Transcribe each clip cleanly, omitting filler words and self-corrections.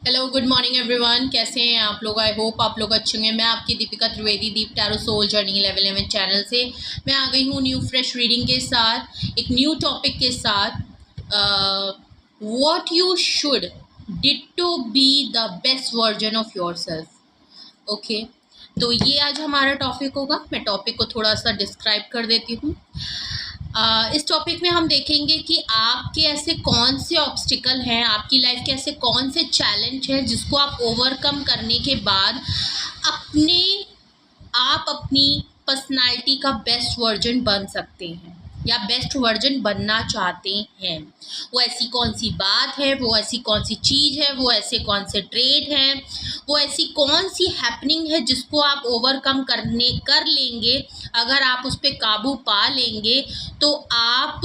Hello good morning everyone. कैसे हैं आप लोग? आई होप आप लोग अच्छे होंगे। मैं आपकी Deepika Trivedi Deep tarot soul journey level 11 channel से मैं आ गई हूँ न्यू फ्रेश रीडिंग के साथ, एक न्यू टॉपिक के साथ। What you should did to be the best version of yourself. Okay, तो ये आज हमारा टॉपिक होगा। मैं टॉपिक को थोड़ा सा डिस्क्राइब कर देती हूँ। इस टॉपिक में हम देखेंगे कि आपके ऐसे कौन से ऑब्स्टिकल हैं, आपकी लाइफ के ऐसे कौन से चैलेंज हैं जिसको आप ओवरकम करने के बाद अपनी पर्सनालिटी का बेस्ट वर्जन बन सकते हैं या बेस्ट वर्जन बनना चाहते हैं। वो ऐसी कौन सी बात है, वो ऐसी कौन सी चीज़ है, वो ऐसे कौन से ट्रेड हैं, वो ऐसी कौन सी हैपनिंग है जिसको आप ओवरकम कर लेंगे। अगर आप उस पर काबू पा लेंगे तो आप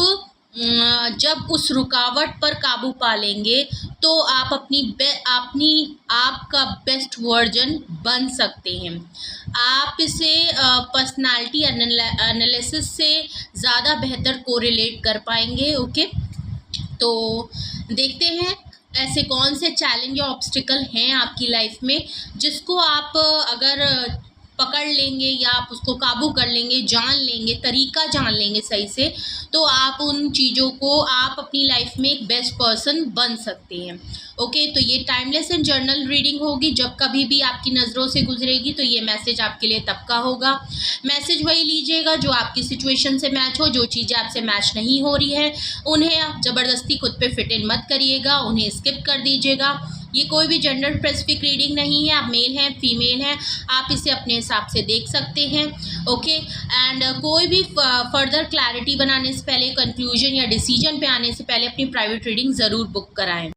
जब उस रुकावट पर काबू पा लेंगे तो आप आपका बेस्ट वर्जन बन सकते हैं। आप इसे पर्सनालिटी एनालिसिस से ज़्यादा बेहतर कोरिलेट कर पाएंगे। ओके, तो देखते हैं ऐसे कौन से चैलेंज या ऑब्स्टिकल हैं आपकी लाइफ में जिसको आप अगर पकड़ लेंगे या आप उसको काबू कर लेंगे, जान लेंगे, तरीका जान लेंगे सही से, तो आप उन चीज़ों को आप अपनी लाइफ में एक बेस्ट पर्सन बन सकते हैं। ओके, तो ये टाइमलेस एंड जर्नल रीडिंग होगी। जब कभी भी आपकी नज़रों से गुजरेगी तो ये मैसेज आपके लिए तब का होगा। मैसेज वही लीजिएगा जो आपकी सिचुएशन से मैच हो। जो चीज़ें आपसे मैच नहीं हो रही है उन्हें आप ज़बरदस्ती खुद पे फिट इन मत करिएगा, उन्हें स्किप कर दीजिएगा। ये कोई भी जेंडर स्पेसिफिक रीडिंग नहीं है। आप मेल हैं, फीमेल हैं, आप इसे अपने हिसाब से देख सकते हैं। ओके, एंड कोई भी फर्दर क्लैरिटी बनाने से पहले, कंक्लूजन या डिसीजन पे आने से पहले अपनी प्राइवेट रीडिंग ज़रूर बुक कराएं।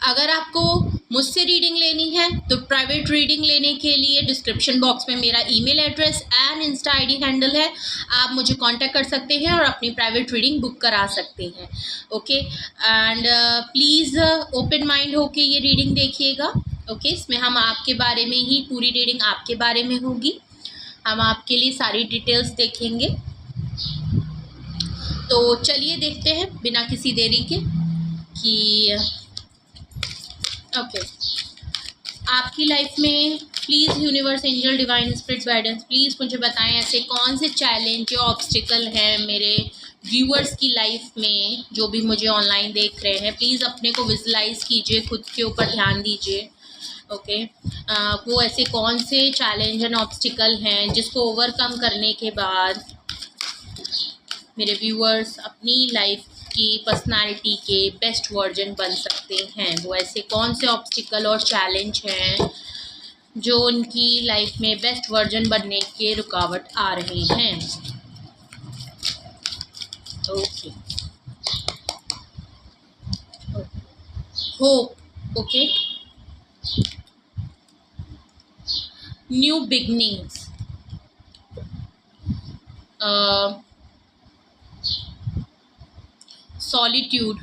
अगर आपको मुझसे रीडिंग लेनी है तो प्राइवेट रीडिंग लेने के लिए डिस्क्रिप्शन बॉक्स में मेरा email address and Insta ID handle है। आप मुझे कांटेक्ट कर सकते हैं और अपनी प्राइवेट रीडिंग बुक करा सकते हैं। Okay, and please open mind होके ये रीडिंग देखिएगा। ओके, इसमें हम आपके बारे में ही, पूरी रीडिंग आपके बारे में होगी। हम आपके लिए सारी डिटेल्स देखेंगे। तो चलिए देखते हैं बिना किसी देरी के कि ओके, आपकी लाइफ में please universe, angel, divine spirit guidance, please मुझे बताएं ऐसे कौन से चैलेंज या ऑब्स्टिकल हैं मेरे व्यूअर्स की लाइफ में जो भी मुझे ऑनलाइन देख रहे हैं। प्लीज़ अपने को विजुलाइज कीजिए, खुद के ऊपर ध्यान दीजिए। ओके, वो ऐसे कौन से चैलेंज एंड ऑब्स्टिकल हैं जिसको ओवरकम करने के बाद मेरे व्यूअर्स अपनी लाइफ की पर्सनालिटी के बेस्ट वर्जन बन सकते हैं। वो ऐसे कौन से ऑब्स्टिकल और चैलेंज हैं जो उनकी लाइफ में बेस्ट वर्जन बनने के रुकावट आ रहे हैं। Okay, hope. Okay, new beginnings, solitude.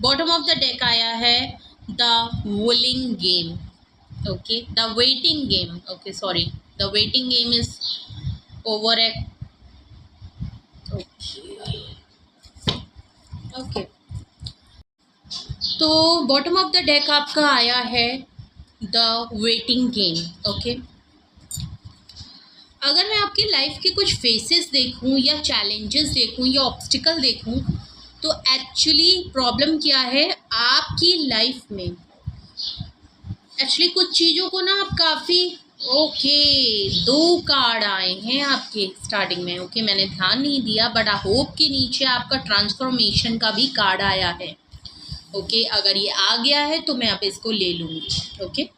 Bottom of the deck आया है the willing game. Okay, the waiting game. Okay, sorry, the waiting game is over A. Okay, तो बॉटम ऑफ द डेक आपका आया है द वेटिंग गेम। ओके, अगर मैं आपकी life के कुछ फेसेस देखूं या चैलेंजेस देखूं या ऑब्स्टिकल देखूं तो एक्चुअली प्रॉब्लम क्या है आपकी लाइफ में। एक्चुअली कुछ चीज़ों को ना आप काफ़ी दो कार्ड आए हैं आपके स्टार्टिंग में। ओके, मैंने ध्यान नहीं दिया, बट होप के नीचे आपका ट्रांसफॉर्मेशन का भी कार्ड आया है। ओके, अगर ये आ गया है तो मैं अब इसको ले लूँगी। ओके,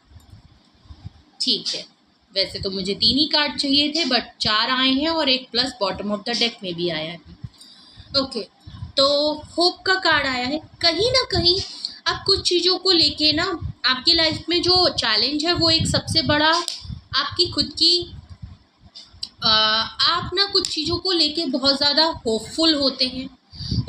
ठीक है। वैसे तो मुझे 3 ही कार्ड चाहिए थे बट 4 आए हैं और एक plus bottom of the deck में भी आया है। ओके, तो होप का कार्ड आया है। कहीं ना कहीं आप कुछ चीज़ों को लेके ना, आपकी लाइफ में जो चैलेंज है वो एक सबसे बड़ा आपकी खुद की आप ना कुछ चीज़ों को लेके बहुत ज़्यादा होपफुल होते हैं,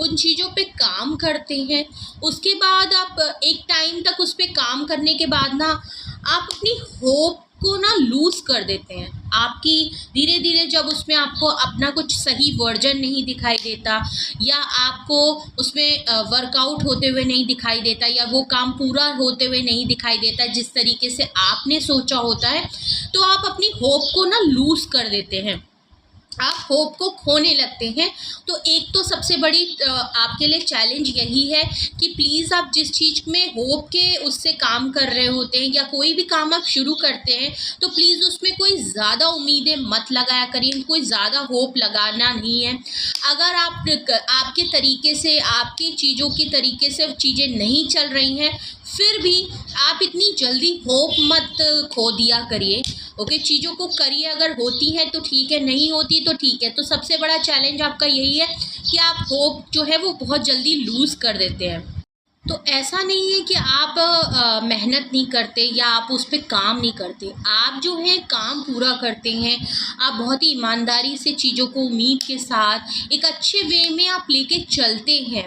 उन चीज़ों पे काम करते हैं। उसके बाद आप एक टाइम तक उस पे काम करने के बाद ना आप अपनी होप को ना लूज़ कर देते हैं। आपकी धीरे धीरे जब उसमें आपको अपना कुछ सही वर्जन नहीं दिखाई देता, या आपको उसमें वर्कआउट होते हुए नहीं दिखाई देता, या वो काम पूरा होते हुए नहीं दिखाई देता जिस तरीके से आपने सोचा होता है, तो आप अपनी होप को ना लूज़ कर देते हैं, आप होप को खोने लगते हैं। तो एक तो सबसे बड़ी आपके लिए चैलेंज यही है कि प्लीज़ आप जिस चीज़ में होप के उससे काम कर रहे होते हैं, या कोई भी काम आप शुरू करते हैं, तो प्लीज़ उसमें कोई ज़्यादा उम्मीदें मत लगाया करिए, कोई ज़्यादा होप लगाना नहीं है। अगर आपके तरीके से, आपकी चीज़ों की तरीके से चीज़ें नहीं चल रही हैं, फिर भी आप इतनी जल्दी होप मत खो दिया करिए। ओके, चीज़ों को करिए, अगर होती है तो ठीक है, नहीं होती तो ठीक है। तो सबसे बड़ा चैलेंज आपका यही है कि आप होप जो है वो बहुत जल्दी लूज़ कर देते हैं। तो ऐसा नहीं है कि आप मेहनत नहीं करते या आप उस पर काम नहीं करते, आप जो है काम पूरा करते हैं। आप बहुत ही ईमानदारी से चीज़ों को उम्मीद के साथ एक अच्छे वे में आप लेके चलते हैं।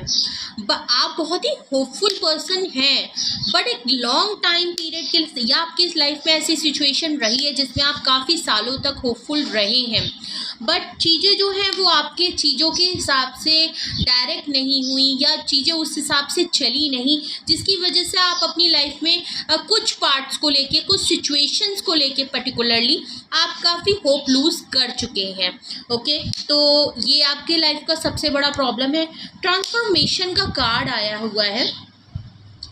आप बहुत ही होपफुल पर्सन हैं, बट एक लॉन्ग टाइम पीरियड के लिए, या आपकी इस लाइफ में ऐसी सिचुएशन रही है जिसमें आप काफ़ी सालों तक होपफुल रहे हैं, बट चीज़ें जो हैं वो आपके चीज़ों के हिसाब से डायरेक्ट नहीं हुई, या चीज़ें उस हिसाब से चली नहीं, जिसकी वजह से आप अपनी लाइफ में कुछ पार्ट्स को लेके, कुछ सिचुएशंस को लेके पर्टिकुलरली आप काफ़ी होप लूज़ कर चुके हैं। ओके, तो ये आपके लाइफ का सबसे बड़ा प्रॉब्लम है। ट्रांसफॉर्मेशन का कार्ड आया हुआ है।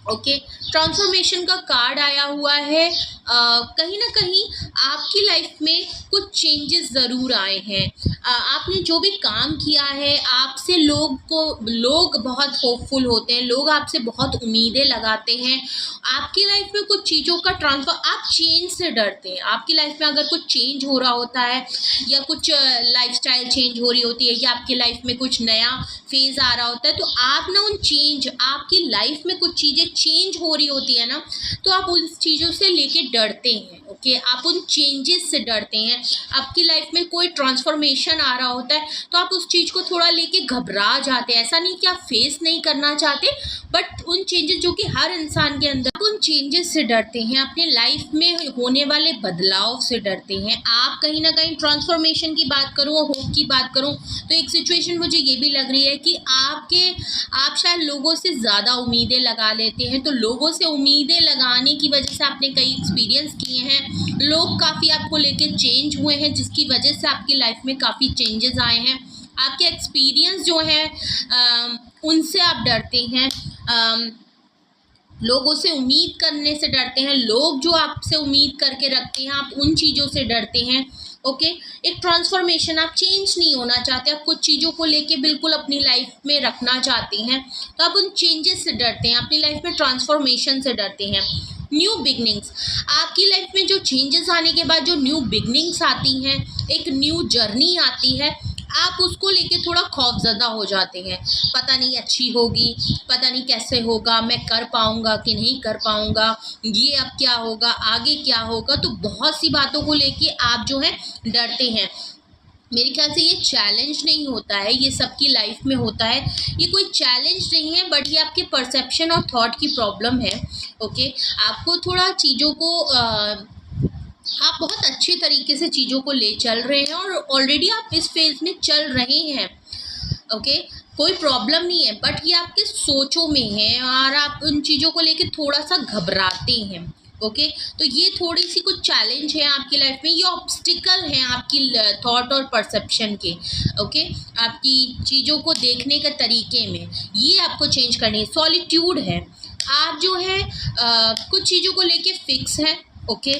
ओके, ट्रांसफॉर्मेशन का कार्ड आया हुआ है। कहीं ना कहीं आपकी लाइफ में कुछ चेंजेस ज़रूर आए हैं। आपने जो भी काम किया है, आपसे लोग बहुत होपफुल होते हैं, लोग आपसे बहुत उम्मीदें लगाते हैं। आपकी लाइफ में कुछ चीज़ों का ट्रांसफर, आप चेंज से डरते हैं। आपकी लाइफ में अगर कुछ चेंज हो रहा होता है, या कुछ लाइफस्टाइल चेंज हो रही होती है, या आपकी लाइफ में कुछ नया फेज़ आ रहा होता है, तो आप ना उन चेंज, आपकी लाइफ में कुछ चीज़ें चेंज हो रही होती है ना, तो आप उन चीज़ों से लेके डरते हैं। ओके, आप उन चेंजेस से डरते हैं। आपकी लाइफ में कोई ट्रांसफॉर्मेशन आ रहा होता है, तो आप उस चीज़ को थोड़ा लेके घबरा जाते हैं। ऐसा नहीं कि आप फेस नहीं करना चाहते, बट उन चेंजेस जो कि हर इंसान के अंदर, उन चेंजेस से डरते हैं। अपने लाइफ में होने वाले बदलाव से डरते हैं। आप कहीं ना कहीं ट्रांसफॉर्मेशन की बात करूँ और होप की बात करूँ, तो एक सिचुएशन मुझे ये भी लग रही है कि आप शायद लोगों से ज़्यादा उम्मीदें लगा लेते हैं। तो लोगों से उम्मीदें लगाने की वजह से आपने कई एक्सपीरियंस किए हैं, लोग काफ़ी आपको लेके चेंज हुए हैं, जिसकी वजह से आपकी लाइफ में काफ़ी चेंजेस आए हैं। आपके एक्सपीरियंस जो है उनसे आप डरते हैं। लोगों से उम्मीद करने से डरते हैं। लोग जो आपसे उम्मीद करके रखते हैं, आप उन चीज़ों से डरते हैं। ओके, एक ट्रांसफॉर्मेशन, आप चेंज नहीं होना चाहते, आप कुछ चीज़ों को लेके बिल्कुल अपनी लाइफ में रखना चाहते हैं, तो आप उन चेंजेस से डरते हैं, अपनी लाइफ में ट्रांसफॉर्मेशन से डरते हैं। न्यू बिगनिंग्स, आपकी लाइफ में जो चेंजेस आने के बाद जो न्यू बिगनिंग्स आती हैं, एक न्यू जर्नी आती है, आप उसको लेके थोड़ा खौफज़दा हो जाते हैं। पता नहीं अच्छी होगी, पता नहीं कैसे होगा, मैं कर पाऊँगा कि नहीं कर पाऊँगा, ये अब क्या होगा, आगे क्या होगा। तो बहुत सी बातों को लेके आप जो है डरते हैं। मेरे ख्याल से ये चैलेंज नहीं होता है, ये सबकी लाइफ में होता है। ये कोई चैलेंज नहीं है, बट ये आपके परसेप्शन और थॉट की प्रॉब्लम है। ओके, आपको थोड़ा चीज़ों को आप बहुत अच्छे तरीके से चीज़ों को ले चल रहे हैं, और ऑलरेडी आप इस फेज़ में चल रहे हैं। ओके, कोई प्रॉब्लम नहीं है, बट ये आपके सोचों में है, और आप उन चीज़ों को लेके थोड़ा सा घबराते हैं। ओके, तो ये थोड़ी सी कुछ चैलेंज है आपकी लाइफ में, ये ऑब्स्टिकल हैं आपकी थॉट और परसेप्शन के। ओके, आपकी चीज़ों को देखने के तरीके में, ये आपको चेंज करनी है। सॉलिट्यूड है, आप जो है कुछ चीज़ों को लेके फिक्स हैं। ओके,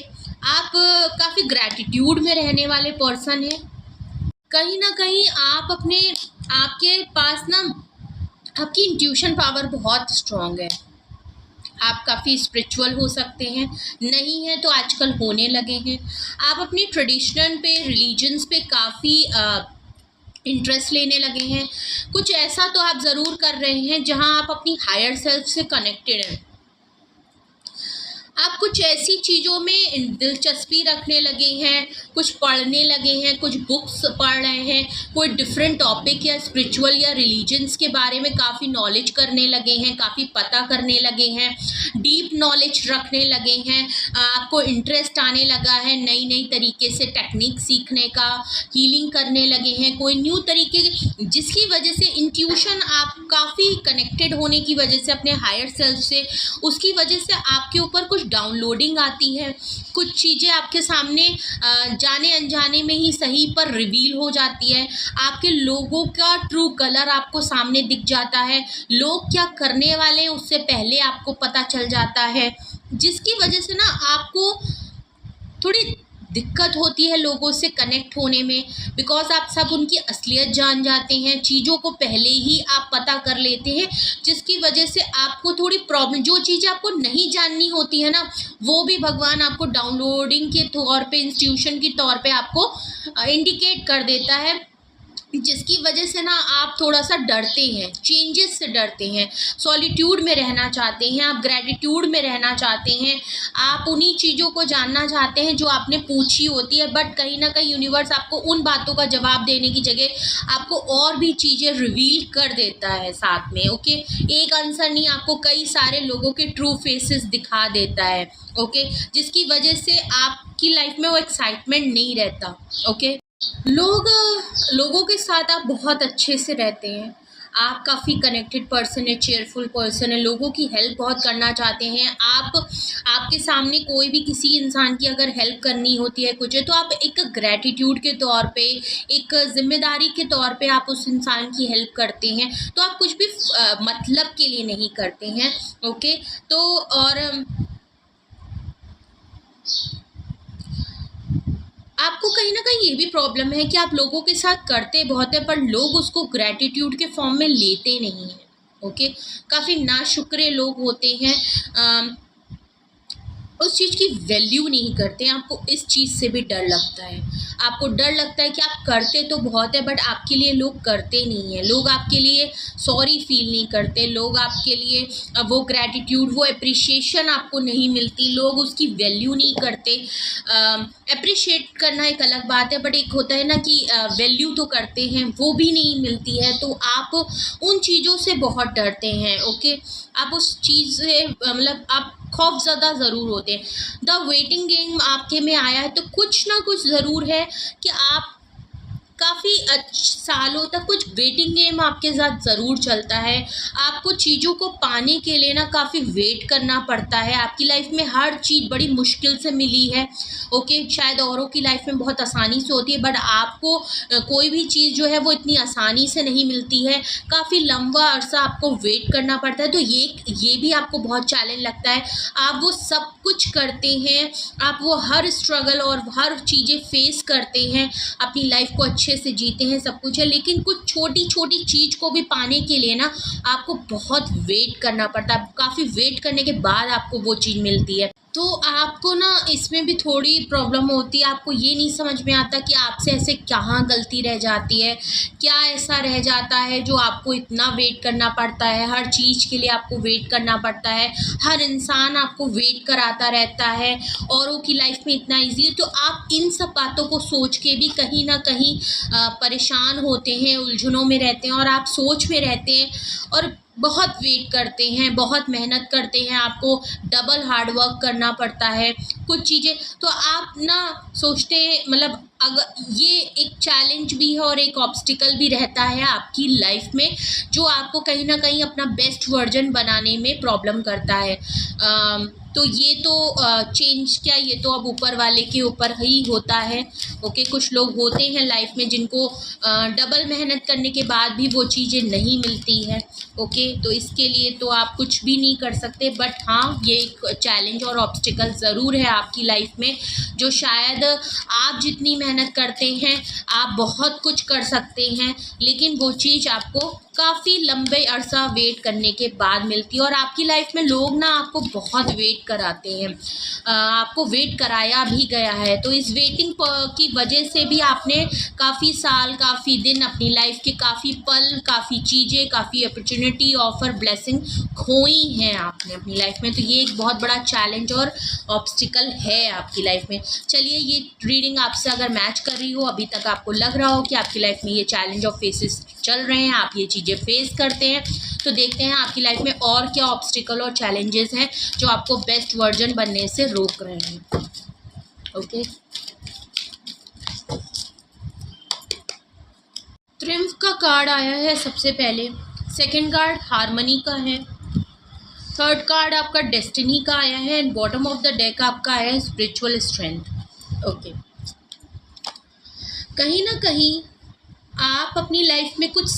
आप काफ़ी ग्रैटिट्यूड में रहने वाले पर्सन हैं। कहीं ना कहीं आपके पास ना आपकी इंट्यूशन पावर बहुत स्ट्रॉन्ग है। आप काफ़ी स्पिरिचुअल हो सकते हैं, नहीं है तो आजकल होने लगे हैं। आप अपनी ट्रेडिशन पे, रिलीजन्स पे काफ़ी इंटरेस्ट लेने लगे हैं। कुछ ऐसा तो आप ज़रूर कर रहे हैं जहां आप अपनी हायर सेल्फ से कनेक्टेड हैं। आप कुछ ऐसी चीज़ों में दिलचस्पी रखने लगे हैं, कुछ पढ़ने लगे हैं, कुछ बुक्स पढ़ रहे हैं, कोई डिफरेंट टॉपिक या स्पिरिचुअल या रिलीजन्स के बारे में काफ़ी नॉलेज करने लगे हैं, काफ़ी पता करने लगे हैं, डीप नॉलेज रखने लगे हैं, आपको इंटरेस्ट आने लगा है नई नई तरीके से टेक्निक सीखने का, हीलिंग करने लगे हैं, कोई न्यू तरीके जिसकी वजह से इंट्यूशन आप काफ़ी कनेक्टेड होने की वजह से अपने हायर सेल्फ से, उसकी वजह से आपके ऊपर कुछ डाउनलोडिंग आती है, कुछ चीज़ें आपके सामने जाने अनजाने में ही सही पर रिवील हो जाती है, आपके लोगों का ट्रू कलर आपको सामने दिख जाता है, लोग क्या करने वाले हैं उससे पहले आपको पता चल जाता है, जिसकी वजह से ना आपको थोड़ी दिक्कत होती है लोगों से कनेक्ट होने में, बिकॉज आप सब उनकी असलियत जान जाते हैं, चीज़ों को पहले ही आप पता कर लेते हैं, जिसकी वजह से आपको थोड़ी प्रॉब्लम, जो चीज़ें आपको नहीं जाननी होती है ना, वो भी भगवान आपको डाउनलोडिंग के तौर पे, इंस्टीट्यूशन के तौर पे आपको इंडिकेट कर देता है, जिसकी वजह से ना आप थोड़ा सा डरते हैं, चेंजेस से डरते हैं, सॉलिट्यूड में रहना चाहते हैं, आप ग्रेटिट्यूड में रहना चाहते हैं, आप उन्हीं चीज़ों को जानना चाहते हैं जो आपने पूछी होती है, बट कहीं ना कहीं यूनिवर्स आपको उन बातों का जवाब देने की जगह आपको और भी चीज़ें रिवील कर देता है साथ में। ओके, एक आंसर नहीं, आपको कई सारे लोगों के ट्रू फेसेस दिखा देता है। ओके, जिसकी वजह से आपकी लाइफ में वो एक्साइटमेंट नहीं रहता। ओके, लोगों के साथ आप बहुत अच्छे से रहते हैं, आप काफ़ी कनेक्टेड पर्सन है, चेयरफुल पर्सन है, लोगों की हेल्प बहुत करना चाहते हैं आप, आपके सामने कोई भी किसी इंसान की अगर हेल्प करनी होती है कुछ है, तो आप एक ग्रैटिट्यूड के तौर पे, एक जिम्मेदारी के तौर पे आप उस इंसान की हेल्प करते हैं, तो आप कुछ भी मतलब के लिए नहीं करते हैं। ओके, तो और आपको कहीं ना कहीं ये भी प्रॉब्लम है कि आप लोगों के साथ करते बहुत है, पर लोग उसको ग्रैटिट्यूड के फॉर्म में लेते नहीं हैं। ओके, काफ़ी नाशुक्रे लोग होते हैं, उस चीज़ की वैल्यू नहीं करते हैं। आपको इस चीज़ से भी डर लगता है, आपको डर लगता है कि आप करते तो बहुत है, बट आपके लिए लोग करते नहीं हैं, लोग आपके लिए सॉरी फील नहीं करते, लोग आपके लिए वो ग्रैटिट्यूड, वो अप्रिशिएशन आपको नहीं मिलती, लोग उसकी वैल्यू नहीं करते। अप्रिशिएट करना एक अलग बात है, बट एक होता है ना कि वैल्यू तो करते हैं, वो भी नहीं मिलती है, तो आप उन चीज़ों से बहुत डरते हैं। ओके, आप उस चीज़ से मतलब आप खौफज़दा ज़रूर होते हैं। द वेटिंग गेम आपके में आया है, तो कुछ ना कुछ ज़रूर है कि आप काफ़ी सालों तक कुछ वेटिंग गेम आपके साथ ज़रूर चलता है। आपको चीज़ों को पाने के लिए ना काफ़ी वेट करना पड़ता है, आपकी लाइफ में हर चीज़ बड़ी मुश्किल से मिली है। ओके, शायद औरों की लाइफ में बहुत आसानी से होती है, बट आपको कोई भी चीज़ जो है वो इतनी आसानी से नहीं मिलती है, काफ़ी लंबा अरसा आपको वेट करना पड़ता है, तो ये भी आपको बहुत चैलेंज लगता है। आप वो सब कुछ करते हैं, आप वो हर स्ट्रगल और हर चीज़ें फेस करते हैं, अपनी लाइफ को अच्छे से जीते हैं, सब कुछ है, लेकिन कुछ छोटी छोटी चीज़ को भी पाने के लिए ना आपको बहुत वेट करना पड़ता है, काफ़ी वेट करने के बाद आपको वो चीज़ मिलती है। तो आपको ना इसमें भी थोड़ी प्रॉब्लम होती है, आपको ये नहीं समझ में आता कि आपसे ऐसे कहाँ गलती रह जाती है, क्या ऐसा रह जाता है जो आपको इतना वेट करना पड़ता है, हर चीज़ के लिए आपको वेट करना पड़ता है, हर इंसान आपको वेट कराता रहता है, औरों की लाइफ में इतना ईजी है। तो आप इन सब बातों को सोच के भी कहीं ना कहीं परेशान होते हैं, उलझनों में रहते हैं, और आप सोच में रहते हैं और बहुत वेट करते हैं, बहुत मेहनत करते हैं, आपको डबल हार्ड वर्क करना पड़ता है कुछ चीज़ें। तो आप ना सोचते हैं, मतलब अगर ये एक चैलेंज भी है और एक ऑब्स्टिकल भी रहता है आपकी लाइफ में, जो आपको कहीं ना कहीं अपना बेस्ट वर्जन बनाने में प्रॉब्लम करता है। तो ये तो चेंज क्या, ये तो अब ऊपर वाले के ऊपर ही होता है। ओके, कुछ लोग होते हैं लाइफ में जिनको डबल मेहनत करने के बाद भी वो चीज़ें नहीं मिलती है। ओके, तो इसके लिए तो आप कुछ भी नहीं कर सकते, बट हाँ, ये एक चैलेंज और ऑब्स्टिकल ज़रूर है आपकी लाइफ में, जो शायद आप जितनी मेहनत करते हैं, आप बहुत कुछ कर सकते हैं, लेकिन वो चीज़ आपको काफ़ी लंबे अरसा वेट करने के बाद मिलती है। और आपकी लाइफ में लोग ना आपको बहुत वेट कराते हैं, आपको वेट कराया भी गया है, तो इस वेटिंग की वजह से भी आपने काफ़ी साल, काफ़ी दिन, अपनी लाइफ के काफ़ी पल, काफ़ी चीज़ें, काफ़ी अपॉर्चुनिटी, ऑफर, ब्लेसिंग खोई हैं आपने अपनी लाइफ में। तो ये एक बहुत बड़ा चैलेंज और ऑब्स्टिकल है आपकी लाइफ में। चलिए, ये रीडिंग आपसे अगर मैच कर रही हो, अभी तक आपको लग रहा हो कि आपकी लाइफ में ये चैलेंज और फेसेस चल रहे हैं, आप ये चीज़ें फेस करते हैं, तो देखते हैं आपकी लाइफ में और क्या ऑब्स्टिकल और चैलेंजेस हैं जो आपको बेस्ट वर्जन बनने से रोक रहे हैं। ओके, ट्रिम्फ का कार्ड आया है सबसे पहले, सेकंड कार्ड हार्मनी का है, थर्ड कार्ड आपका डेस्टिनी का आया है, and bottom of the deck आपका आया है स्पिरिचुअल स्ट्रेंथ। ओके, कहीं ना कहीं आप अपनी लाइफ में कुछ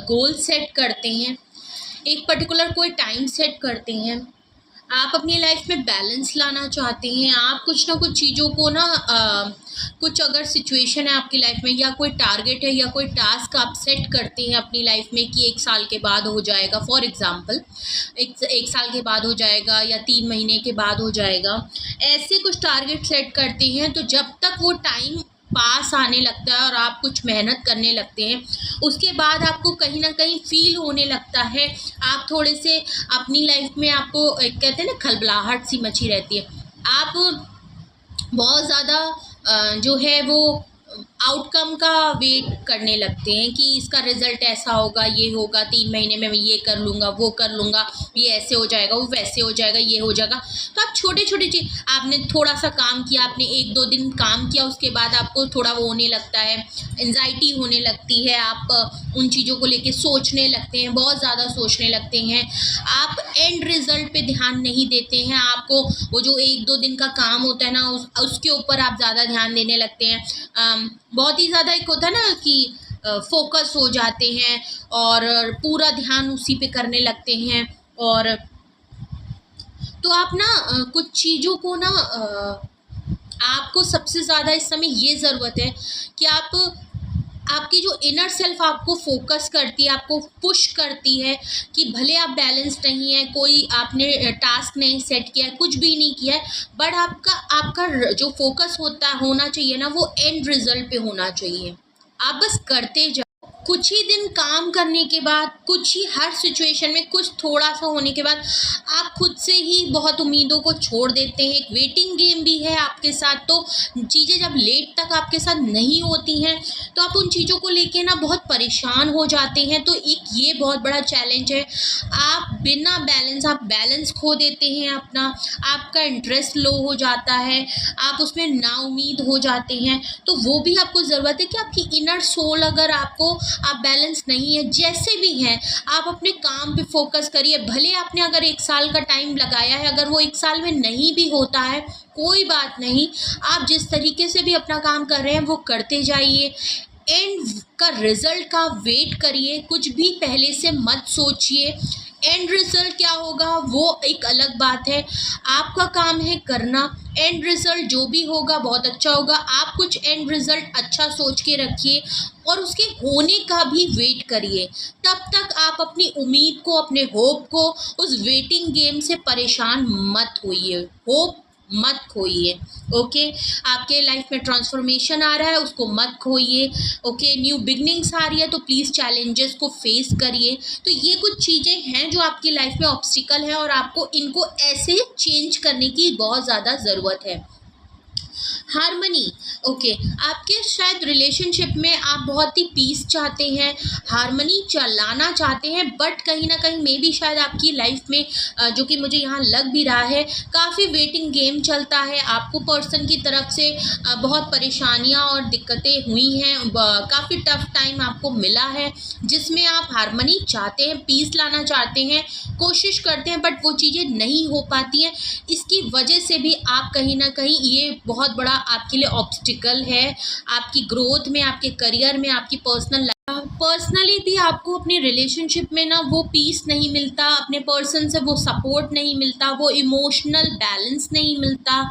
गोल सेट करते हैं, एक पर्टिकुलर कोई टाइम सेट करते हैं, आप अपनी लाइफ में बैलेंस लाना चाहते हैं, आप कुछ ना कुछ चीज़ों को ना कुछ अगर सिचुएशन है आपकी लाइफ में, या कोई टारगेट है या कोई टास्क आप सेट करते हैं अपनी लाइफ में कि 1 साल के बाद हो जाएगा, फॉर एग्जांपल एक साल के बाद हो जाएगा या 3 महीने के बाद हो जाएगा, ऐसे कुछ टारगेट सेट करते हैं। तो जब तक वो टाइम पास आने लगता है और आप कुछ मेहनत करने लगते हैं, उसके बाद आपको कहीं ना कहीं फील होने लगता है, आप थोड़े से अपनी लाइफ में आपको कहते हैं ना खलबलाहट सी मची रहती है, आप बहुत ज़्यादा जो है वो आउटकम का वेट करने लगते हैं कि इसका रिज़ल्ट ऐसा होगा, ये होगा, 3 महीने में मैं ये कर लूँगा, वो कर लूँगा, ये ऐसे हो जाएगा, वो वैसे हो जाएगा, ये हो जाएगा। तो आप छोटे छोटे चीज़, आपने थोड़ा सा काम किया, आपने 1-2 दिन काम किया, उसके बाद आपको थोड़ा वो होने लगता है, एंजाइटी होने लगती है, आप उन चीज़ों को लेके सोचने लगते हैं, बहुत ज़्यादा सोचने लगते हैं, आप एंड रिज़ल्ट पे ध्यान नहीं देते हैं, आपको वो जो 1-2 दिन का काम होता है ना उसके ऊपर आप ज़्यादा ध्यान देने लगते हैं। बहुत ही ज़्यादा एक होता है ना कि फोकस हो जाते हैं और पूरा ध्यान उसी पे करने लगते हैं। और तो आप ना कुछ चीज़ों को ना आपको सबसे ज़्यादा इस समय ये ज़रूरत है कि आपकी जो इनर सेल्फ आपको फोकस करती है, आपको पुश करती है कि भले आप बैलेंस नहीं है, कोई आपने टास्क नहीं सेट किया है, कुछ भी नहीं किया है, बट आपका जो फोकस होना चाहिए ना, वो एंड रिजल्ट पे होना चाहिए। आप बस करते जाओ, कुछ ही दिन काम करने के बाद, कुछ ही हर सिचुएशन में कुछ थोड़ा सा होने के बाद आप खुद से ही बहुत उम्मीदों को छोड़ देते हैं। एक वेटिंग गेम भी है आपके साथ, तो चीज़ें जब लेट तक आपके साथ नहीं होती हैं तो आप उन चीज़ों को लेके ना बहुत परेशान हो जाते हैं। तो एक ये बहुत बड़ा चैलेंज है, आप बिना बैलेंस, आप बैलेंस खो देते हैं अपना, आपका इंटरेस्ट लो हो जाता है, आप उसमें नाउम्मीद हो जाते हैं। तो वो भी आपको ज़रूरत है कि आपकी इनर सोल, अगर आपको आप बैलेंस नहीं है, जैसे भी हैं, आप अपने काम पे फोकस करिए। भले आपने अगर 1 साल का टाइम लगाया है, अगर वो 1 साल में नहीं भी होता है कोई बात नहीं, आप जिस तरीके से भी अपना काम कर रहे हैं वो करते जाइए। एंड का रिजल्ट का वेट करिए, कुछ भी पहले से मत सोचिए। एंड रिजल्ट क्या होगा वो एक अलग बात है, आपका काम है करना। एंड रिजल्ट जो भी होगा बहुत अच्छा होगा। आप कुछ एंड रिजल्ट अच्छा सोच के रखिए और उसके होने का भी वेट करिए। तब तक आप अपनी उम्मीद को, अपने होप को, उस वेटिंग गेम से परेशान मत होइए, होप मत खोइए। ओके, आपके लाइफ में ट्रांसफॉर्मेशन आ रहा है, उसको मत खोइए। ओके, न्यू बिगनिंग्स आ रही है, तो प्लीज़ चैलेंजेस को फेस करिए। तो ये कुछ चीज़ें हैं जो आपकी लाइफ में ऑब्स्टिकल है और आपको इनको ऐसे चेंज करने की बहुत ज़्यादा ज़रूरत है। हार्मनी, ओके, आपके शायद रिलेशनशिप में आप बहुत ही पीस चाहते हैं, हार्मनी चलाना चाहते हैं, बट कहीं ना कहीं मे बी शायद आपकी लाइफ में जो कि मुझे यहाँ लग भी रहा है, काफ़ी वेटिंग गेम चलता है। आपको पर्सन की तरफ से बहुत परेशानियाँ और दिक्कतें हुई हैं, काफ़ी टफ टाइम आपको मिला है, जिसमें आप हार्मनी चाहते हैं, पीस लाना चाहते हैं, कोशिश करते हैं, बट वो चीज़ें नहीं हो पाती हैं। इसकी वजह से भी आप कहीं ना कहीं, ये बहुत बड़ा आपके लिए ऑब्स्टिकल है आपकी ग्रोथ में, आपके करियर में, आपकी पर्सनल लाइफ। पर्सनली भी आपको अपने रिलेशनशिप में ना वो पीस नहीं मिलता, अपने पर्सन से वो सपोर्ट नहीं मिलता, वो इमोशनल बैलेंस नहीं मिलता,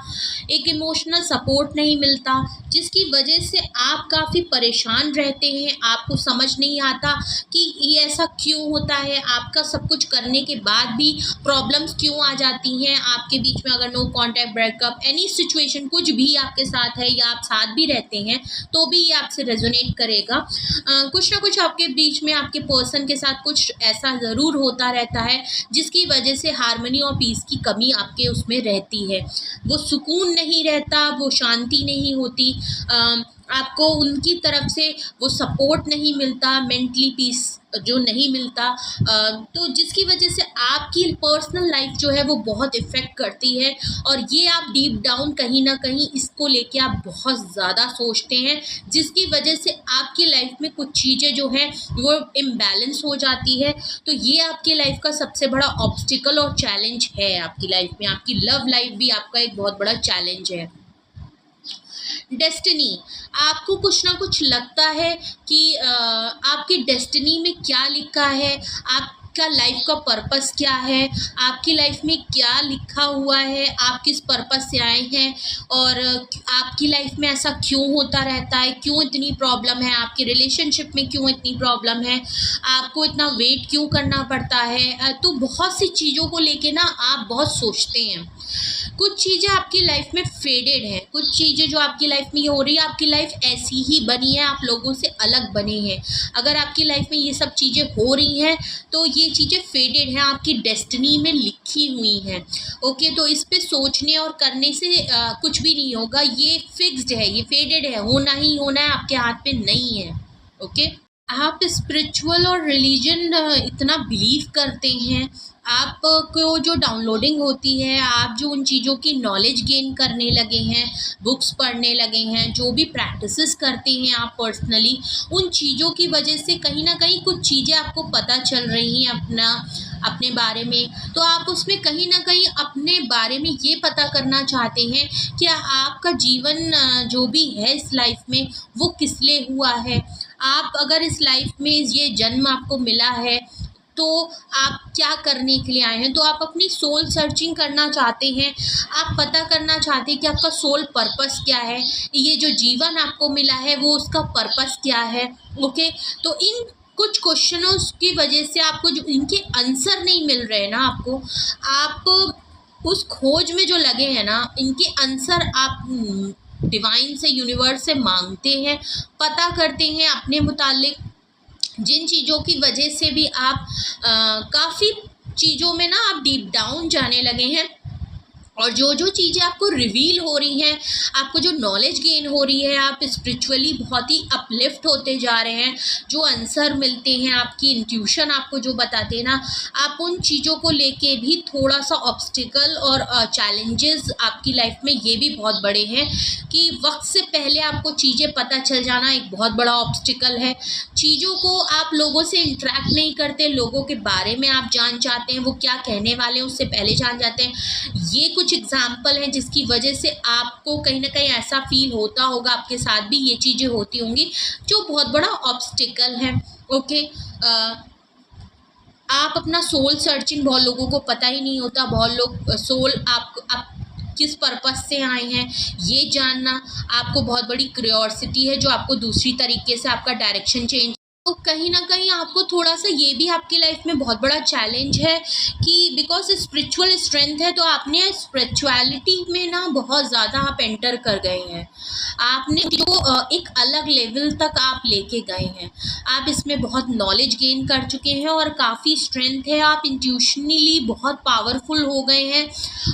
एक इमोशनल सपोर्ट नहीं मिलता, जिसकी वजह से आप काफ़ी परेशान रहते हैं। आपको समझ नहीं आता कि ये ऐसा क्यों होता है, आपका सब कुछ करने के बाद भी प्रॉब्लम्स क्यों आ जाती हैं आपके बीच में। अगर no contact, breakup, any situation कुछ भी आपके साथ है या आप साथ भी रहते हैं तो भी ये आपसे रेजोनेट करेगा। कुछ ना कुछ आपके बीच में, आपके पर्सन के साथ कुछ ऐसा ज़रूर होता रहता है जिसकी वजह से हार्मनी और पीस की कमी आपके उसमें रहती है। वो सुकून नहीं रहता, वो शांति नहीं होती, आपको उनकी तरफ से वो सपोर्ट नहीं मिलता, मेंटली पीस जो नहीं मिलता, तो जिसकी वजह से आपकी पर्सनल लाइफ जो है वो बहुत इफ़ेक्ट करती है। और ये आप डीप डाउन कहीं ना कहीं इसको लेके आप बहुत ज़्यादा सोचते हैं, जिसकी वजह से आपकी लाइफ में कुछ चीज़ें जो हैं वो इम्बैलेंस हो जाती है। तो ये आपकी लाइफ का सबसे बड़ा ऑब्स्टिकल और चैलेंज है आपकी लाइफ में। आपकी लव लाइफ भी आपका एक बहुत बड़ा चैलेंज है। डेस्टिनी, आपको कुछ ना कुछ लगता है कि आपकी डेस्टिनी में क्या लिखा है, आपका लाइफ का पर्पस क्या है, आपकी लाइफ में क्या लिखा हुआ है, आप किस पर्पस से आए हैं, और आपकी लाइफ में ऐसा क्यों होता रहता है, क्यों इतनी प्रॉब्लम है, आपके रिलेशनशिप में क्यों इतनी प्रॉब्लम है, आपको इतना वेट क्यों करना पड़ता है। तो बहुत सी चीज़ों को लेके ना आप बहुत सोचते हैं। कुछ चीज़ें आपकी लाइफ में फेडेड हैं, कुछ चीज़ें जो आपकी लाइफ में ये हो रही है, आपकी लाइफ ऐसी ही बनी है, आप लोगों से अलग बने हैं। अगर आपकी लाइफ में ये सब चीज़ें हो रही हैं तो ये चीज़ें फेडेड हैं, आपकी डेस्टिनी में लिखी हुई हैं। ओके, तो इस पे सोचने और करने से कुछ भी नहीं होगा। ये फिक्स्ड है, ये फेडेड है, होना ही होना है, आपके हाथ पे नहीं है। ओके, आप स्पिरिचुअल और रिलीजन इतना बिलीव करते हैं, आपको जो डाउनलोडिंग होती है, आप जो उन चीज़ों की नॉलेज गेन करने लगे हैं, बुक्स पढ़ने लगे हैं, जो भी प्रैक्टिसेस करते हैं आप पर्सनली, उन चीज़ों की वजह से कहीं ना कहीं कुछ चीज़ें आपको पता चल रही हैं अपने बारे में। तो आप उसमें कहीं ना कहीं अपने बारे में ये पता करना चाहते हैं कि आपका जीवन जो भी है इस लाइफ में वो किस लिए हुआ है। आप अगर इस लाइफ में ये जन्म आपको मिला है तो आप क्या करने के लिए आए हैं। तो आप अपनी सोल सर्चिंग करना चाहते हैं, आप पता करना चाहते हैं कि आपका सोल पर्पस क्या है, ये जो जीवन आपको मिला है वो उसका पर्पस क्या है। ओके, तो इन कुछ क्वेश्चनों की वजह से आपको जो इनके आंसर नहीं मिल रहे हैं ना, आप उस खोज में जो लगे हैं ना, इनके आंसर आप डिवाइन से, यूनिवर्स से मांगते हैं, पता करते हैं अपने मुतालिक। जिन चीज़ों की वजह से भी आप काफ़ी चीज़ों में ना आप डीप डाउन जाने लगे हैं, और जो जो चीज़ें आपको रिवील हो रही हैं, आपको जो नॉलेज गेन हो रही है, आप स्पिरिचुअली बहुत ही अपलिफ्ट होते जा रहे हैं। जो आंसर मिलते हैं, आपकी इंट्यूशन आपको जो बताते हैं ना, आप उन चीज़ों को लेके भी थोड़ा सा ऑब्स्टिकल और चैलेंजेस आपकी लाइफ में ये भी बहुत बड़े हैं कि वक्त से पहले आपको चीज़ें पता चल जाना एक बहुत बड़ा ऑब्स्टिकल है। चीज़ों को आप लोगों से इंटरेक्ट नहीं करते, लोगों के बारे में आप जान चाहते हैं, वो क्या कहने वाले हैं उससे पहले जान जाते हैं। ये कुछ एग्जाम्पल हैं जिसकी वजह से आपको कहीं ना कहीं ऐसा फील होता होगा, आपके साथ भी ये चीज़ें होती होंगी, जो बहुत बड़ा ऑब्स्टिकल है। ओके, आप अपना सोल सर्चिंग, बहुत लोगों को पता ही नहीं होता, बहुत लोग सोल आप किस पर्पस से आए हैं ये जानना आपको बहुत बड़ी क्यूरियोसिटी है, जो आपको दूसरी तरीके से आपका डायरेक्शन चेंज। तो कहीं ना कहीं आपको थोड़ा सा ये भी आपकी लाइफ में बहुत बड़ा चैलेंज है कि बिकॉज स्पिरिचुअल स्ट्रेंथ है, तो आपने स्पिरिचुअलिटी में ना बहुत ज़्यादा आप एंटर कर गए हैं, आपने जो एक अलग लेवल तक आप लेके गए हैं, आप इसमें बहुत नॉलेज गेन कर चुके हैं और काफ़ी स्ट्रेंथ है, आप इंट्यूशनली बहुत पावरफुल हो गए हैं।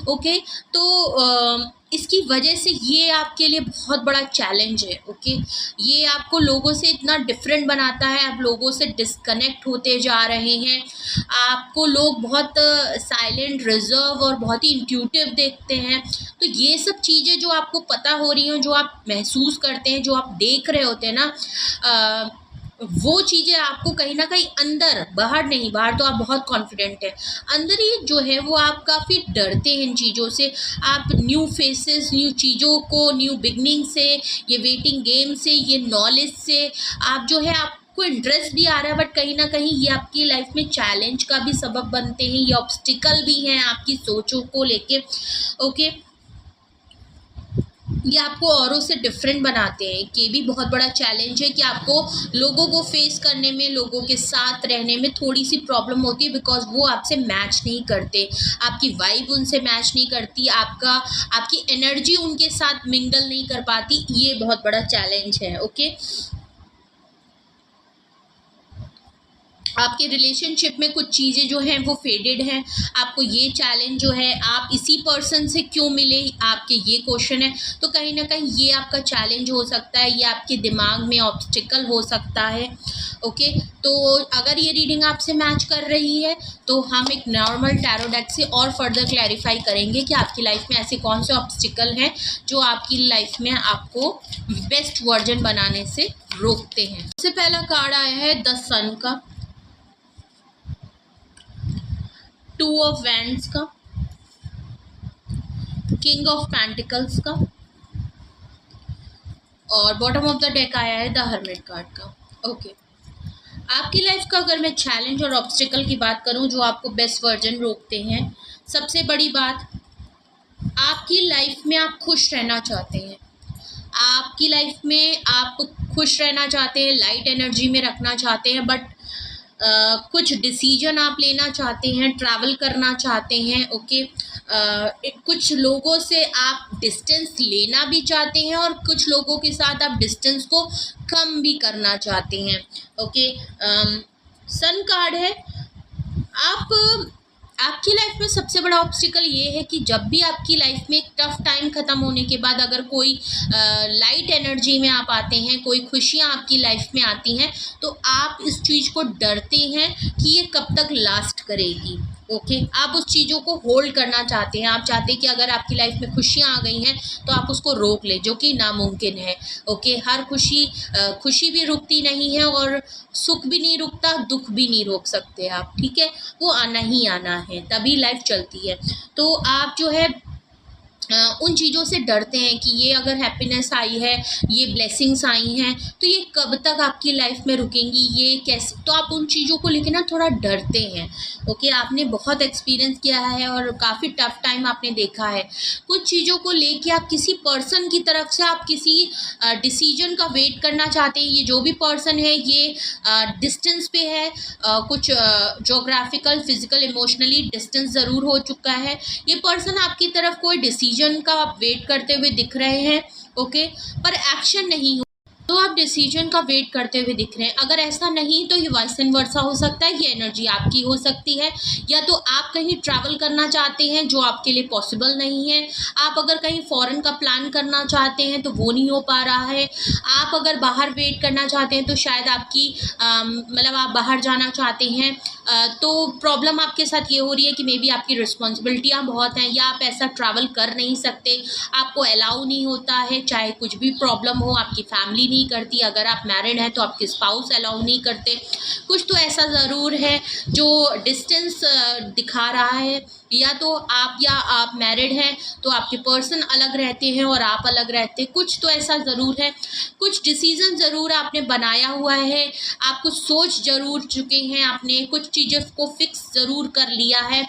ओके, तो इसकी वजह से ये आपके लिए बहुत बड़ा चैलेंज है। ओके, ये आपको लोगों से इतना डिफरेंट बनाता है, आप लोगों से डिस्कनेक्ट होते जा रहे हैं, आपको लोग बहुत साइलेंट, रिजर्व और बहुत ही इंट्यूटिव देखते हैं। तो ये सब चीज़ें जो आपको पता हो रही हैं, जो आप महसूस करते हैं, जो आप देख रहे होते हैं ना, वो चीज़ें आपको कहीं ना कहीं अंदर, बाहर नहीं, बाहर तो आप बहुत कॉन्फिडेंट हैं, अंदर ही जो है वो आप काफ़ी डरते हैं इन चीज़ों से। आप न्यू फेसेस, न्यू चीज़ों को, न्यू बिगनिंग से, ये वेटिंग गेम से, ये नॉलेज से आप जो है आप आपको इंटरेस्ट भी आ रहा है, बट कहीं ना कहीं ये आपकी लाइफ में चैलेंज का भी सबब बनते हैं, ये ऑब्स्टिकल भी हैं आपकी सोचों को लेके। ओके, ये आपको औरों से डिफरेंट बनाते हैं, ये भी बहुत बड़ा चैलेंज है कि आपको लोगों को फेस करने में, लोगों के साथ रहने में थोड़ी सी प्रॉब्लम होती है, बिकॉज वो आपसे मैच नहीं करते, आपकी वाइब उनसे मैच नहीं करती, आपकी एनर्जी उनके साथ मिंगल नहीं कर पाती, ये बहुत बड़ा चैलेंज है। ओके, आपके रिलेशनशिप में कुछ चीज़ें जो हैं वो फेडेड हैं, आपको ये चैलेंज जो है, आप इसी पर्सन से क्यों मिले, आपके ये क्वेश्चन है, तो कहीं ना कहीं ये आपका चैलेंज हो सकता है, ये आपके दिमाग में ऑब्स्टिकल हो सकता है। ओके, तो अगर ये रीडिंग आपसे मैच कर रही है तो हम एक नॉर्मल टैरो डेक से और फर्दर क्लैरिफाई करेंगे कि आपकी लाइफ में ऐसे कौन से ऑब्स्टिकल हैं जो आपकी लाइफ में आपको बेस्ट वर्जन बनाने से रोकते हैं। सबसे पहला कार्ड आया है द सन का, 2 ऑफ वैंड्स का, किंग ऑफ पेंटिकल्स का, और बॉटम ऑफ द डेक आया है द हर्मिट कार्ड का। ओके, आपकी लाइफ का अगर मैं चैलेंज और ऑब्स्टिकल की बात करूं जो आपको बेस्ट वर्जन रोकते हैं, सबसे बड़ी बात, आपकी लाइफ में आप खुश रहना चाहते हैं, आपकी लाइफ में आप खुश रहना चाहते हैं, लाइट एनर्जी में रखना चाहते हैं, बट कुछ डिसीजन आप लेना चाहते हैं, ट्रैवल करना चाहते हैं। ओके, कुछ लोगों से आप डिस्टेंस लेना भी चाहते हैं और कुछ लोगों के साथ आप डिस्टेंस को कम भी करना चाहते हैं। ओके, सन कार्ड है। आपकी लाइफ में सबसे बड़ा ऑब्स्टिकल ये है कि जब भी आपकी लाइफ में एक टफ टाइम ख़त्म होने के बाद अगर कोई लाइट एनर्जी में आप आते हैं, कोई खुशियाँ आपकी लाइफ में आती हैं, तो आप इस चीज़ को डरते हैं कि ये कब तक लास्ट करेगी। ओके, आप उस चीज़ों को होल्ड करना चाहते हैं, आप चाहते हैं कि अगर आपकी लाइफ में खुशियाँ आ गई हैं तो आप उसको रोक लें, जो कि नामुमकिन है। ओके, हर खुशी भी रुकती नहीं है और सुख भी नहीं रुकता, दुख भी नहीं रोक सकते आप, ठीक है, वो आना ही आना है, तभी लाइफ चलती है। तो आप जो है उन चीज़ों से डरते हैं कि ये अगर हैप्पीनेस आई है, ये ब्लेसिंग्स आई हैं, तो ये कब तक आपकी लाइफ में रुकेंगी, ये कैसे, तो आप उन चीज़ों को लेकर ना थोड़ा डरते हैं। ओके, आपने बहुत एक्सपीरियंस किया है और काफ़ी टफ टाइम आपने देखा है, कुछ चीज़ों को लेके आप किसी पर्सन की तरफ से आप किसी डिसीजन का वेट करना चाहते हैं। ये जो भी पर्सन है ये डिस्टेंस पे है, कुछ जोग्राफिकल, फिजिकल, इमोशनली डिस्टेंस ज़रूर हो चुका है। ये पर्सन आपकी तरफ कोई डिसीजन का आप वेट करते हुए दिख रहे हैं। ओके, पर एक्शन नहीं हो, तो आप डिसीजन का वेट करते हुए दिख रहे हैं। अगर ऐसा नहीं तो ये वाइस एंड वर्सा हो सकता है, ये एनर्जी आपकी हो सकती है, या तो आप कहीं ट्रैवल करना चाहते हैं जो आपके लिए पॉसिबल नहीं है, आप अगर कहीं फॉरेन का प्लान करना चाहते हैं तो वो नहीं हो पा रहा है, आप अगर बाहर वेट करना चाहते हैं तो शायद आपकी मतलब आप बाहर जाना चाहते हैं, तो प्रॉब्लम आपके साथ ये हो रही है कि मे बी आपकी रिस्पॉन्सिबिलिटियाँ बहुत हैं, या आप ऐसा ट्रैवल कर नहीं सकते, आपको अलाउ नहीं होता है, चाहे कुछ भी प्रॉब्लम हो, आपकी फैमिली नहीं करती, अगर आप मैरिड हैं तो आपके स्पाउस अलाउ नहीं करते, कुछ तो ऐसा ज़रूर है जो डिस्टेंस दिखा रहा है, या तो आप मैरिड हैं तो आपके पर्सन अलग रहते हैं और आप अलग रहते हैं, कुछ तो ऐसा ज़रूर है, कुछ डिसीज़न ज़रूर आपने बनाया हुआ है, आप कुछ सोच ज़रूर चुके हैं, आपने कुछ चीज़ों को फिक्स ज़रूर कर लिया है।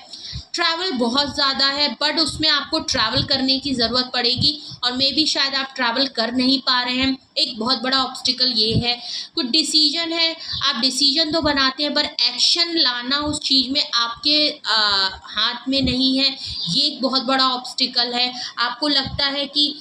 ट्रैवल बहुत ज़्यादा है, बट उसमें आपको ट्रैवल करने की ज़रूरत पड़ेगी और मे बी शायद आप ट्रैवल कर नहीं पा रहे हैं। एक बहुत बड़ा ऑब्स्टिकल ये है। कुछ डिसीजन है, आप डिसीजन तो बनाते हैं पर एक्शन लाना उस चीज़ में आपके हाथ में नहीं है, ये एक बहुत बड़ा ऑब्स्टिकल है। आपको लगता है कि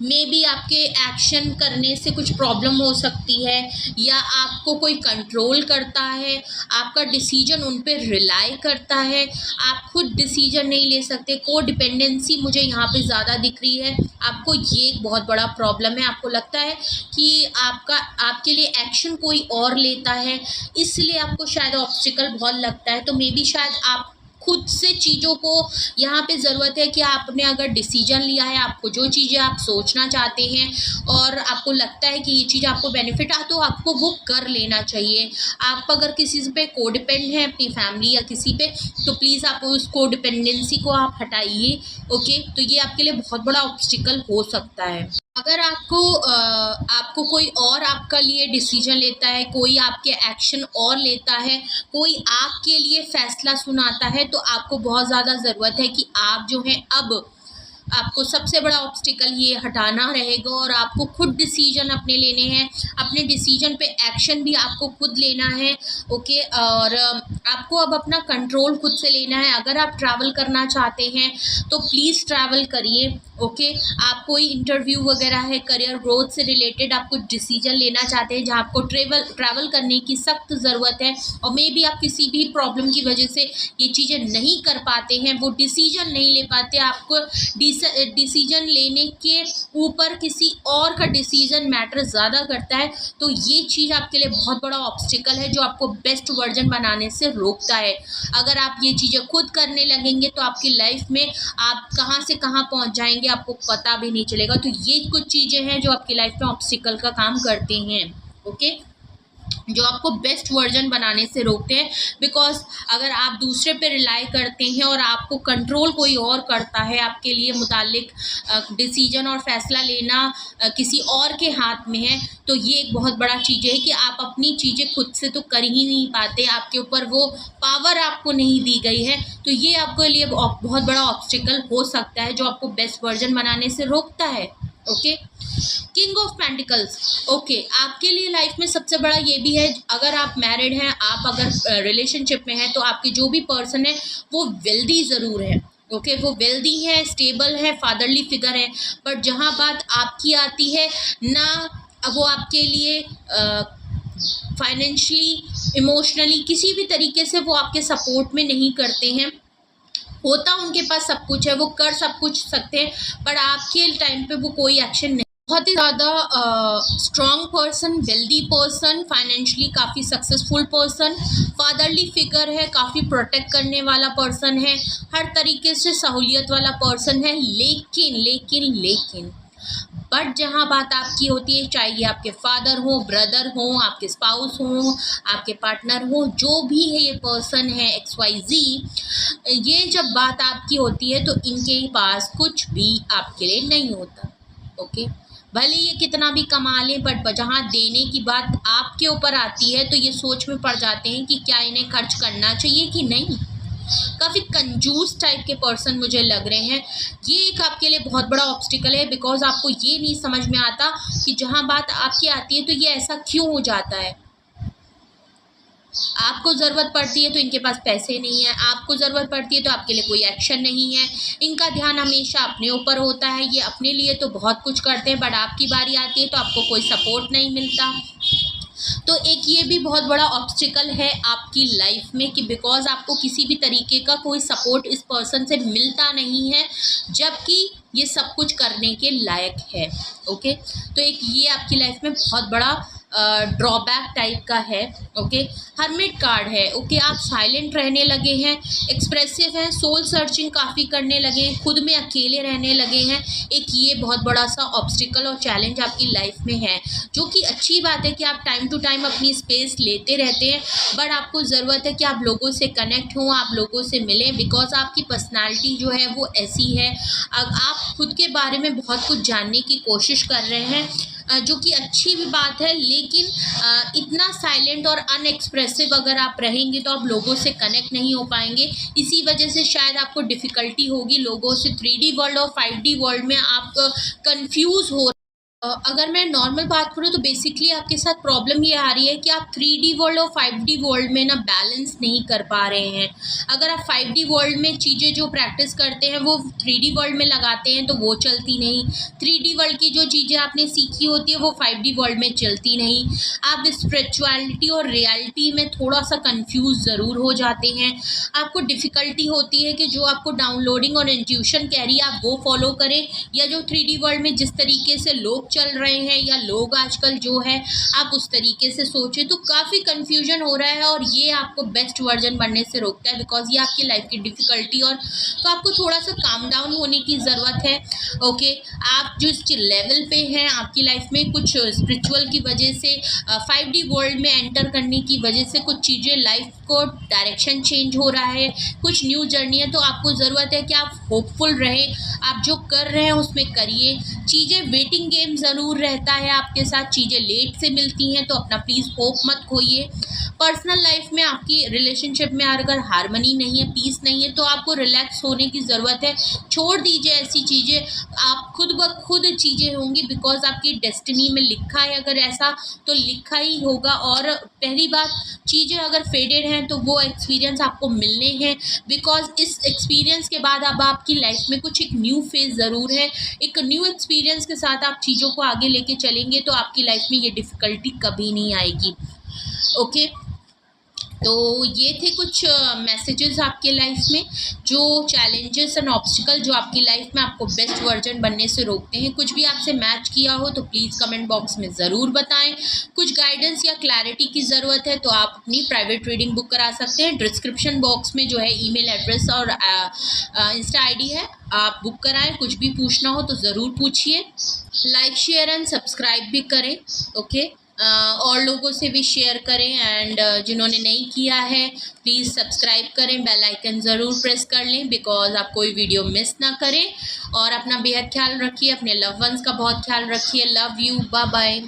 मे बी आपके एक्शन करने से कुछ प्रॉब्लम हो सकती है, या आपको कोई कंट्रोल करता है, आपका डिसीजन उन पे रिलाई करता है, आप खुद डिसीजन नहीं ले सकते, को डिपेंडेंसी मुझे यहाँ पे ज़्यादा दिख रही है। आपको ये एक बहुत बड़ा प्रॉब्लम है, आपको लगता है कि आपके लिए एक्शन कोई और लेता है, इसलिए आपको शायद ऑब्स्टिकल बहुत लगता है। तो मे बी शायद आप खुद से चीज़ों को यहाँ पे ज़रूरत है कि आपने अगर डिसीजन लिया है, आपको जो चीज़ें आप सोचना चाहते हैं और आपको लगता है कि ये चीज़ आपको बेनिफिट तो आपको वो कर लेना चाहिए। आप अगर किसी पे कोडिपेंड हैं, अपनी फैमिली या किसी पे, तो प्लीज़ आप उस कोडिपेंडेंसी को आप हटाइए। ओके, तो ये आपके लिए बहुत बड़ा ऑब्स्टिकल हो सकता है। अगर आपको कोई और आपका लिए डिसीजन लेता है, कोई आपके एक्शन और लेता है, कोई आपके लिए फैसला सुनाता है, तो आपको बहुत ज़्यादा ज़रूरत है कि आप जो है अब आपको सबसे बड़ा ऑब्स्टिकल ये हटाना रहेगा और आपको खुद डिसीजन अपने लेने हैं। अपने डिसीजन पे एक्शन भी आपको खुद लेना है, ओके। और आपको अब अपना कंट्रोल खुद से लेना है। अगर आप ट्रैवल करना चाहते हैं तो प्लीज़ ट्रैवल करिए, ओके। आप कोई इंटरव्यू वगैरह है, करियर ग्रोथ से रिलेटेड आप कुछ डिसीजन लेना चाहते हैं जहाँ आपको ट्रैवल करने की सख्त ज़रूरत है, और मे बी आप किसी भी प्रॉब्लम की वजह से ये चीज़ें नहीं कर पाते हैं, वो डिसीजन नहीं ले पाते, आपको डिसीजन लेने के ऊपर किसी और का डिसीजन मैटर ज़्यादा करता है, तो ये चीज़ आपके लिए बहुत बड़ा ऑब्स्टिकल है जो आपको बेस्ट वर्जन बनाने से रोकता है। अगर आप ये चीज़ें खुद करने लगेंगे तो आपकी लाइफ में आप कहाँ से कहाँ पहुँच जाएंगे आपको पता भी नहीं चलेगा। तो ये कुछ चीज़ें हैं जो आपकी लाइफ में ऑब्स्टिकल का काम करते हैं, ओके, जो आपको बेस्ट वर्जन बनाने से रोकते हैं। बिकॉज अगर आप दूसरे पे रिलाई करते हैं और आपको कंट्रोल कोई और करता है, आपके लिए मुतालिक डिसीजन और फैसला लेना किसी और के हाथ में है, तो ये एक बहुत बड़ा चीज़ है कि आप अपनी चीज़ें खुद से तो कर ही नहीं पाते, आपके ऊपर वो पावर आपको नहीं दी गई है। तो ये आपके लिए बहुत बड़ा ऑब्स्टिकल हो सकता है जो आपको बेस्ट वर्जन बनाने से रोकता है, okay. King of pentacles, okay, आपके लिए लाइफ में सबसे बड़ा ये भी है, अगर आप मैरिड हैं, आप अगर रिलेशनशिप में हैं, तो आपके जो भी पर्सन है वो वेल्दी ज़रूर है, ओके, वो वेल्दी है, स्टेबल है, फादरली फिगर है। बट जहाँ बात आपकी आती है ना, वो आपके लिए फाइनेंशली, इमोशनली, किसी भी तरीके से वो आपके सपोर्ट में नहीं करते हैं। होता उनके पास सब कुछ है, वो कर सब कुछ सकते हैं, पर आपके टाइम पे वो कोई एक्शन नहीं। बहुत ही ज़्यादा strong person, wealthy person, financially काफ़ी सक्सेसफुल पर्सन, फादरली फिगर है, काफ़ी प्रोटेक्ट करने वाला पर्सन है, हर तरीके से सहूलियत वाला पर्सन है। लेकिन लेकिन लेकिन बट जहाँ बात आपकी होती है, चाहे ये आपके फादर हो, ब्रदर हो, आपके स्पाउस हो, आपके पार्टनर हो, जो भी है ये पर्सन है XYZ, ये जब बात आपकी होती है तो इनके पास कुछ भी आपके लिए नहीं होता, ओके। भले ये कितना भी कमा लें, बट जहाँ देने की बात आपके ऊपर आती है तो ये सोच में पड़ जाते हैं कि क्या इन्हें खर्च करना चाहिए कि नहीं। काफ़ी कंजूस टाइप के पर्सन मुझे लग रहे हैं। ये एक आपके लिए बहुत बड़ा ऑब्स्टिकल है, बिकॉज आपको ये नहीं समझ में आता कि जहाँ बात आपकी आती है तो ये ऐसा क्यों हो जाता है। आपको ज़रूरत पड़ती है तो इनके पास पैसे नहीं है, आपको ज़रूरत पड़ती है तो आपके लिए कोई एक्शन नहीं है। इनका ध्यान हमेशा अपने ऊपर होता है, ये अपने लिए तो बहुत कुछ करते हैं, बट आपकी बारी आती है तो आपको कोई सपोर्ट नहीं मिलता। तो एक ये भी बहुत बड़ा ऑब्स्टिकल है आपकी लाइफ में कि बिकॉज आपको किसी भी तरीके का कोई सपोर्ट इस पर्सन से मिलता नहीं है, जबकि ये सब कुछ करने के लायक है, ओके। तो एक ये आपकी लाइफ में बहुत बड़ा ड्रॉबैक टाइप का है, ओके। हर्मिट कार्ड है, ओके, आप साइलेंट रहने लगे हैं, एक्सप्रेसिव हैं, सोल सर्चिंग काफ़ी करने लगे हैं, खुद में अकेले रहने लगे हैं। एक ये बहुत बड़ा सा ऑब्स्टिकल और चैलेंज आपकी लाइफ में है, जो कि अच्छी बात है कि आप टाइम टू टाइम अपनी स्पेस लेते रहते हैं, बट आपको ज़रूरत है कि आप लोगों से कनेक्ट हों, आप लोगों से मिलें, बिकॉज आपकी पर्सनालिटी जो है वो ऐसी है। अब आप खुद के बारे में बहुत कुछ जानने की कोशिश कर रहे हैं, जो कि अच्छी भी बात है, लेकिन इतना साइलेंट और अनएक्सप्रेसिव अगर आप रहेंगे तो आप लोगों से कनेक्ट नहीं हो पाएंगे। इसी वजह से शायद आपको डिफ़िकल्टी होगी लोगों से। 3D वर्ल्ड और 5D वर्ल्ड में आप कंफ्यूज हो। अगर मैं नॉर्मल बात करूँ तो बेसिकली आपके साथ प्रॉब्लम ये आ रही है कि आप 3D वर्ल्ड और 5D वर्ल्ड में ना बैलेंस नहीं कर पा रहे हैं। अगर आप 5D वर्ल्ड में चीज़ें जो प्रैक्टिस करते हैं वो 3D वर्ल्ड में लगाते हैं तो वो चलती नहीं। 3D वर्ल्ड की जो चीज़ें आपने सीखी होती है वो 5D वर्ल्ड में चलती नहीं। आप स्पिरिचुअलिटी और रियलिटी में थोड़ा सा कंफ्यूज ज़रूर हो जाते हैं। आपको डिफ़िकल्टी होती है कि जो आपको डाउनलोडिंग और इंट्यूशन कह रही है आप वो फॉलो करें, या जो 3D वर्ल्ड में जिस तरीके से लोग चल रहे हैं या लोग आजकल जो है आप उस तरीके से सोचें। तो काफ़ी कंफ्यूजन हो रहा है और ये आपको बेस्ट वर्जन बनने से रोकता है, बिकॉज ये आपकी लाइफ की डिफ़िकल्टी। और तो आपको थोड़ा सा काम डाउन होने की ज़रूरत है, ओके। आप जिस लेवल पे हैं आपकी लाइफ में कुछ स्पिरिचुअल की वजह से 5D वर्ल्ड में एंटर करने की वजह से कुछ चीज़ें लाइफ आपको डायरेक्शन चेंज हो रहा है, कुछ न्यू जर्नी है, तो आपको ज़रूरत है कि आप होपफुल रहें, आप जो कर रहे हैं उसमें करिए। चीज़ें वेटिंग गेम ज़रूर रहता है आपके साथ, चीज़ें लेट से मिलती हैं, तो अपना प्लीज़ होप मत खोइए। पर्सनल लाइफ में आपकी रिलेशनशिप में अगर हारमनी नहीं है, पीस नहीं है, तो आपको रिलैक्स होने की ज़रूरत है। छोड़ दीजिए ऐसी चीज़ें, आप खुद ब खुद चीज़ें होंगी, बिकॉज आपकी डेस्टिनी में लिखा है, अगर ऐसा तो लिखा ही होगा। और पहली बात, चीज़ें अगर फेडेड हैं तो वो एक्सपीरियंस आपको मिलने हैं, बिकॉज इस एक्सपीरियंस के बाद अब आपकी लाइफ में कुछ एक न्यू फेज़ ज़रूर है। एक न्यू एक्सपीरियंस के साथ आप चीज़ों को आगे लेके चलेंगे तो आपकी लाइफ में ये डिफ़िकल्टी कभी नहीं आएगी। ओके, तो ये थे कुछ मैसेजेस आपके लाइफ में, जो चैलेंजेस एंड ऑब्स्टिकल जो आपकी लाइफ में आपको बेस्ट वर्जन बनने से रोकते हैं। कुछ भी आपसे मैच किया हो तो प्लीज़ कमेंट बॉक्स में ज़रूर बताएं। कुछ गाइडेंस या क्लैरिटी की ज़रूरत है तो आप अपनी प्राइवेट रीडिंग बुक करा सकते हैं। डिस्क्रिप्शन बॉक्स में जो है ईमेल एड्रेस और इंस्टा आईडी है, आप बुक कराएं। कुछ भी पूछना हो तो ज़रूर पूछिए। लाइक शेयर एंड सब्सक्राइब भी करें। ओके, और लोगों से भी शेयर करें, एंड जिन्होंने नहीं किया है प्लीज़ सब्सक्राइब करें, बेल आइकन ज़रूर प्रेस कर लें, बिकॉज आप कोई वीडियो मिस ना करें। और अपना बेहद ख्याल रखिए, अपने लव वंस का बहुत ख्याल रखिए। Love you, bye bye.